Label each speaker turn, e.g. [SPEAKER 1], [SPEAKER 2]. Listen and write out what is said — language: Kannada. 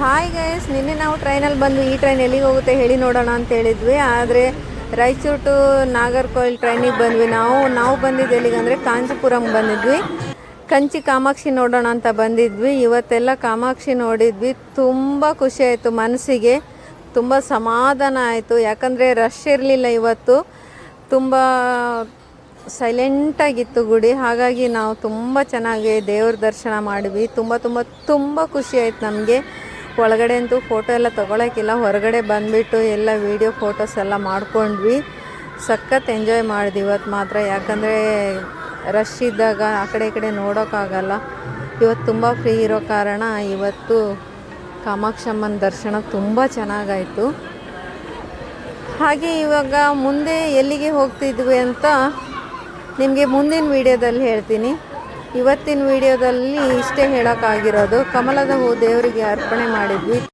[SPEAKER 1] ಹಾಯ್ ಗೈಸ್, ನಿನ್ನೆ ನಾವು ಟ್ರೈನಲ್ಲಿ ಬಂದು ಈ ಟ್ರೈನ್ ಎಲ್ಲಿಗೆ ಹೋಗುತ್ತೆ ಹೇಳಿ ನೋಡೋಣ ಅಂತ ಹೇಳಿದ್ವಿ. ಆದರೆ ರಾಯಚೂರು ಟು ನಾಗರ್ಕೋಯಿಲ್ ಟ್ರೈನಿಗೆ ಬಂದ್ವಿ. ನಾವು ಬಂದಿದ್ದು ಎಲ್ಲಿಗಂದರೆ ಕಾಂಚೀಪುರಂ ಬಂದಿದ್ವಿ. ಕಂಚಿ ಕಾಮಾಕ್ಷಿ ನೋಡೋಣ ಅಂತ ಬಂದಿದ್ವಿ. ಇವತ್ತೆಲ್ಲ ಕಾಮಾಕ್ಷಿ ನೋಡಿದ್ವಿ. ತುಂಬ ಖುಷಿ ಆಯಿತು, ಮನಸ್ಸಿಗೆ ತುಂಬ ಸಮಾಧಾನ ಆಯಿತು. ಯಾಕಂದರೆ ರಶ್ ಇರಲಿಲ್ಲ ಇವತ್ತು, ತುಂಬ ಸೈಲೆಂಟಾಗಿತ್ತು ಗುಡಿ. ಹಾಗಾಗಿ ನಾವು ತುಂಬ ಚೆನ್ನಾಗಿ ದೇವ್ರ ದರ್ಶನ ಮಾಡಿದ್ವಿ. ತುಂಬ ಖುಷಿ ಆಯ್ತು ನಮಗೆ. ಒಳಗಡೆ ಅಂತೂ ಫೋಟೋ ಎಲ್ಲ ತೊಗೊಳಕ್ಕಿಲ್ಲ, ಹೊರಗಡೆ ಬಂದುಬಿಟ್ಟು ಎಲ್ಲ ವೀಡಿಯೋ ಫೋಟೋಸ್ ಎಲ್ಲ ಮಾಡ್ಕೊಂಡ್ವಿ. ಸಖತ್ ಎಂಜಾಯ್ ಮಾಡಿದ್ವಿ ಇವತ್ತು ಮಾತ್ರ. ಯಾಕಂದರೆ ರಶ್ ಇದ್ದಾಗ ಆ ಕಡೆ ಈ ಕಡೆ ನೋಡೋಕ್ಕಾಗಲ್ಲ. ಇವತ್ತು ತುಂಬ ಫ್ರೀ ಇರೋ ಕಾರಣ ಇವತ್ತು ಕಾಮಾಕ್ಷಮ್ಮನ ದರ್ಶನ ತುಂಬ ಚೆನ್ನಾಗಾಯಿತು. ಹಾಗೆ ಇವಾಗ ಮುಂದೆ ಎಲ್ಲಿಗೆ ಹೋಗ್ತಿದ್ವಿ ಅಂತ ನಿಮಗೆ ಮುಂದಿನ ವೀಡಿಯೋದಲ್ಲಿ ಹೇಳ್ತೀನಿ. ಇವತ್ತಿನ ವೀಡಿಯೋದಲ್ಲಿ ಇಷ್ಟೇ ಹೇಳೋಕ್ಕಾಗಿರೋದು. ಕಮಲದ ಹೂ ದೇವರಿಗೆ ಅರ್ಪಣೆ ಮಾಡಿದ್ವಿ.